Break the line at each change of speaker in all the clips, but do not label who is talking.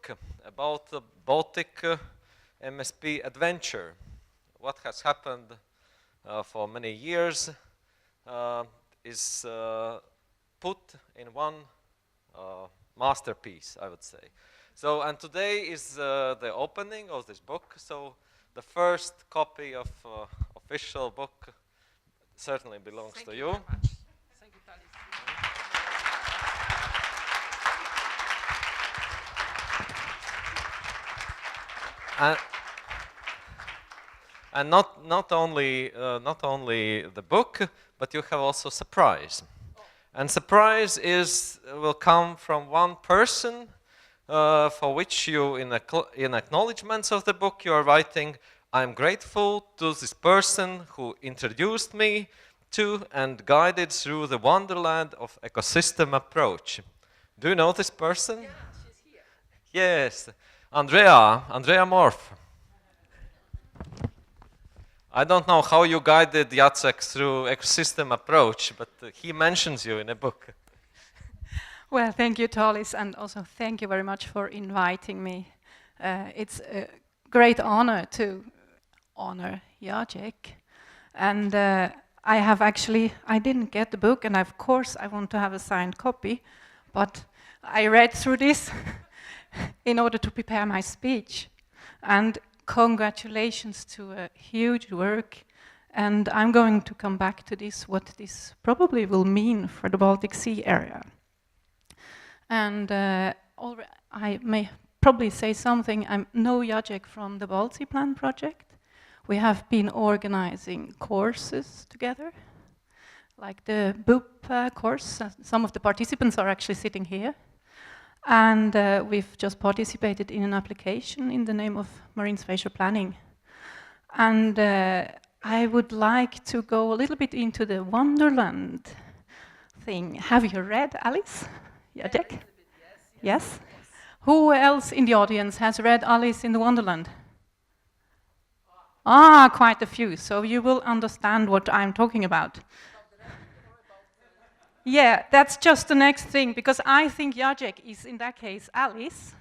book about the Baltic MSP adventure. What has happened for many years is put in one masterpiece, I would say. So, and today is the opening of this book. So, the first copy of official book certainly belongs to you.
Very much. Thank you, Talis.
And not only the book, but you have also surprise. And surprise will come from one person for which you, in acknowledgements of the book, you are writing, "I'm grateful to this person who introduced me to and guided through the wonderland of ecosystem approach." Do you know this person?
Yeah, she's here.
Yes, Andrea Morf. I don't know how you guided Jacek through ecosystem approach, but he mentions you in a book.
Well, thank you, Talis, and also thank you very much for inviting me. It's a great honor to honor Jacek. And I didn't get the book, and of course I want to have a signed copy, but I read through this in order to prepare my speech. And congratulations to a huge work, and I'm going to come back to this, what this probably will mean for the Baltic Sea area. And I may probably say something. I know Jacek from the BALTIC project. We have been organizing courses together, like the BOOP course. Some of the participants are actually sitting here. And we've just participated in an application in the name of Marine Spatial Planning. And I would like to go a little bit into the Wonderland thing. Have you read Alice? Jacek? Yes? Who else in the audience has read Alice in the Wonderland? Ah, quite a few. So you will understand what I'm talking about. Yeah, that's just the next thing, because I think Jacek is, in that case, Alice,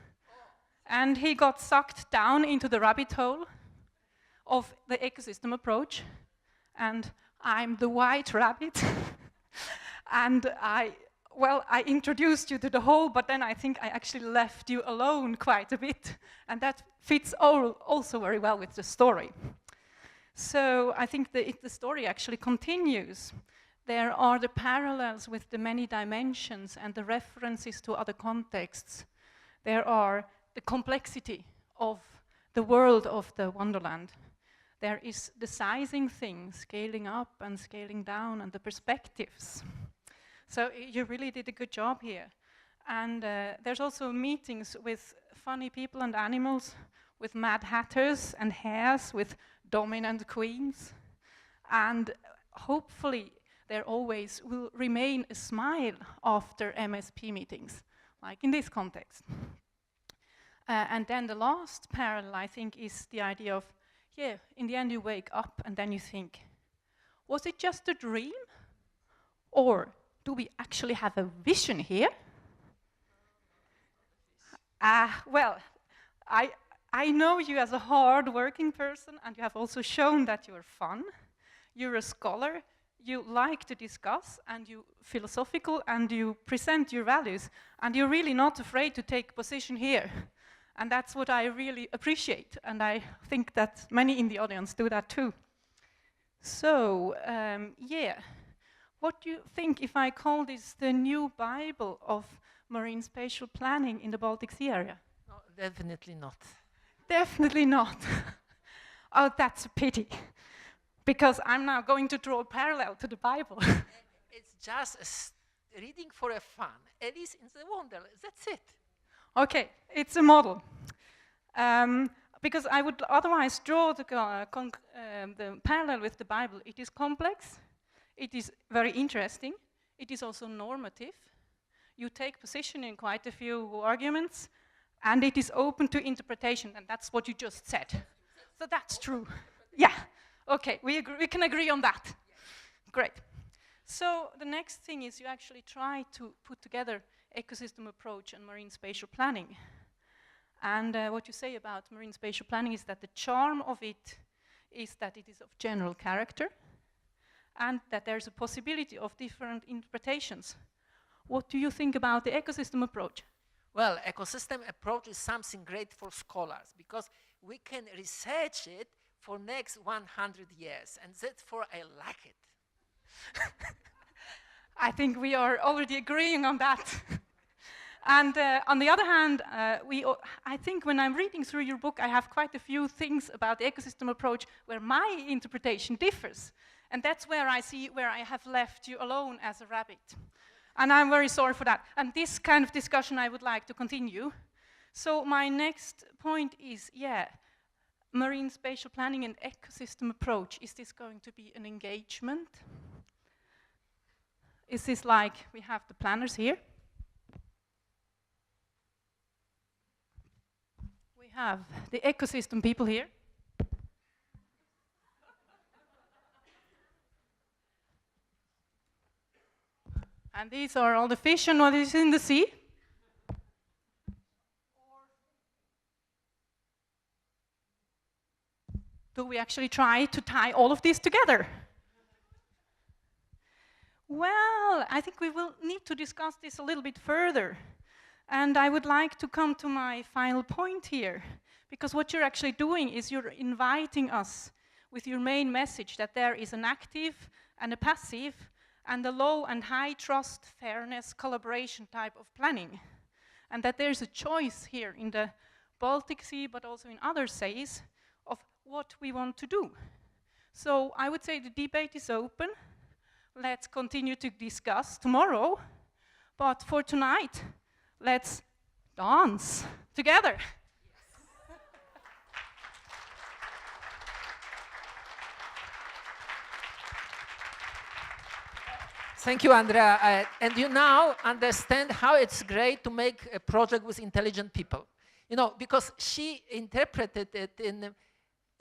and he got sucked down into the rabbit hole of the ecosystem approach, and I'm the white rabbit, and I introduced you to the whole, but then I think I actually left you alone quite a bit, and that fits also very well with the story. So I think the story actually continues. There are the parallels with the many dimensions and the references to other contexts. There are the complexity of the world of the Wonderland. There is the sizing thing, scaling up and scaling down, and the perspectives. So you really did a good job here. And there's also meetings with funny people and animals, with mad hatters and hares, with dominant queens. And hopefully there always will remain a smile after MSP meetings, like in this context. And then the last parallel, I think, is the idea of, yeah, in the end you wake up and then you think, was it just a dream? Or do we actually have a vision here? Well, I know you as a hard-working person, and you have also shown that you're fun. You're a scholar. You like to discuss, and you're philosophical, and you present your values, and you're really not afraid to take position here. And that's what I really appreciate, and I think that many in the audience do that too. So, yeah, what do you think if I call this the new Bible of marine spatial planning in the Baltic Sea area?
No, definitely not.
Definitely not. Oh, that's a pity. Because I'm now going to draw a parallel to the Bible.
It's just a reading for a fun. Alice in the Wonderland, that's it.
Okay, it's a model. Because I would otherwise draw the parallel with the Bible. It is complex, it is very interesting, it is also normative. You take position in quite a few arguments, and it is open to interpretation, and that's what you just said. So that's true. Yeah. Okay, we can agree on that. Yeah. Great. So the next thing is you actually try to put together ecosystem approach and marine spatial planning. And what you say about marine spatial planning is that the charm of it is that it is of general character and that there's a possibility of different interpretations. What do you think about the ecosystem approach?
Well, ecosystem approach is something great for scholars because we can research it for next 100 years, and that's for I like it.
I think we are already agreeing on that. And on the other hand, I think when I'm reading through your book, I have quite a few things about the ecosystem approach where my interpretation differs. And that's where I see where I have left you alone as a rabbit. And I'm very sorry for that. And this kind of discussion I would like to continue. So my next point is, marine spatial planning and ecosystem approach. Is this going to be an engagement? Is this like, we have the planners here. We have the ecosystem people here. And these are all the fish and what is in the sea. Do we actually try to tie all of this together? Well, I think we will need to discuss this a little bit further. And I would like to come to my final point here, because what you're actually doing is you're inviting us with your main message that there is an active and a passive and a low and high trust, fairness, collaboration type of planning. And that there's a choice here in the Baltic Sea, but also in other seas, of what we want to do. So I would say the debate is open. Let's continue to discuss tomorrow. But for tonight, let's dance together.
Thank you, Andrea. And you now understand how it's great to make a project with intelligent people. You know, because she interpreted it in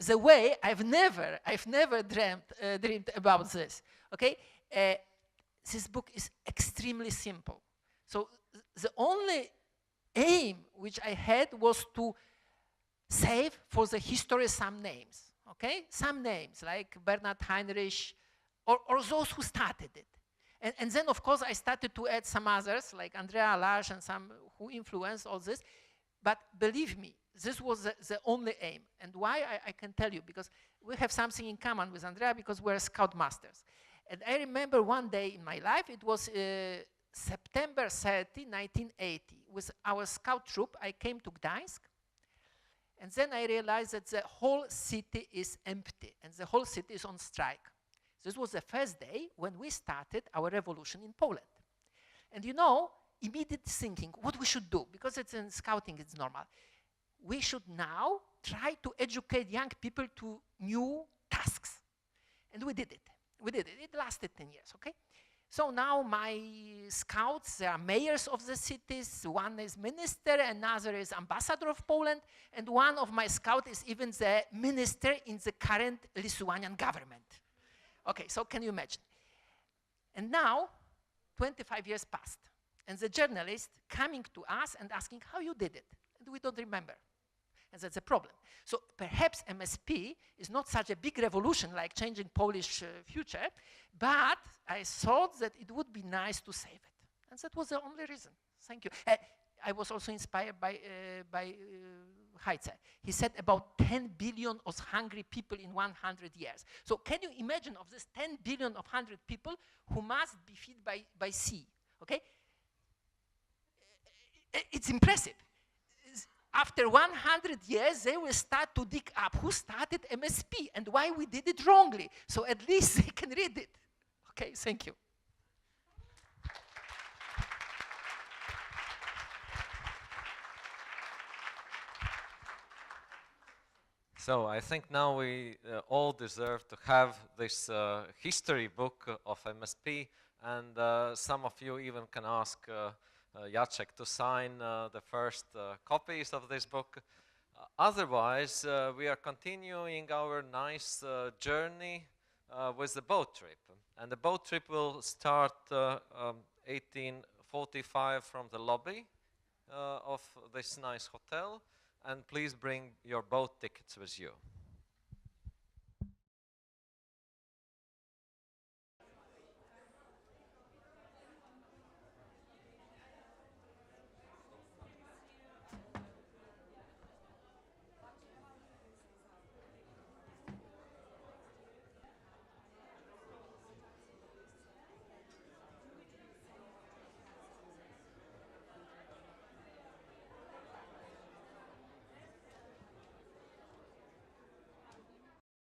the way I've never dreamed about this. Okay, this book is extremely simple. So the only aim which I had was to save for the history some names. Okay, some names like Bernhard Heinrich or those who started it. And then, of course, I started to add some others, like Andrea Lage and some who influenced all this. But believe me, this was the only aim. And why, I can tell you, because we have something in common with Andrea, because we're scout masters. And I remember one day in my life, it was September 30, 1980. With our scout troop, I came to Gdańsk. And then I realized that the whole city is empty, and the whole city is on strike. This was the first day when we started our revolution in Poland. And you know, immediate thinking, what we should do, because it's in scouting, it's normal. We should now try to educate young people to new tasks. And we did it. We did it. It lasted 10 years, okay? So now my scouts, they are mayors of the cities. One is minister, another is ambassador of Poland, and one of my scouts is even the minister in the current Lithuanian government. Okay, so can you imagine? And now, 25 years passed, and the journalist coming to us and asking how you did it, and we don't remember. And that's a problem. So perhaps MSP is not such a big revolution like changing Polish future, but I thought that it would be nice to save it. And that was the only reason. Thank you. I was also inspired by Heitzer. He said about 10 billion of hungry people in 100 years. So can you imagine of this 10 billion of 100 people who must be fed by sea, okay? It's impressive. After 100 years, they will start to dig up who started MSP and why we did it wrongly. So at least they can read it. Okay, thank you.
So I think now we all deserve to have this history book of MSP, and some of you even can ask Jacek to sign the first copies of this book. Otherwise, we are continuing our nice journey with the boat trip. And the boat trip will start 1845 from the lobby of this nice hotel. and please bring your boat tickets with you.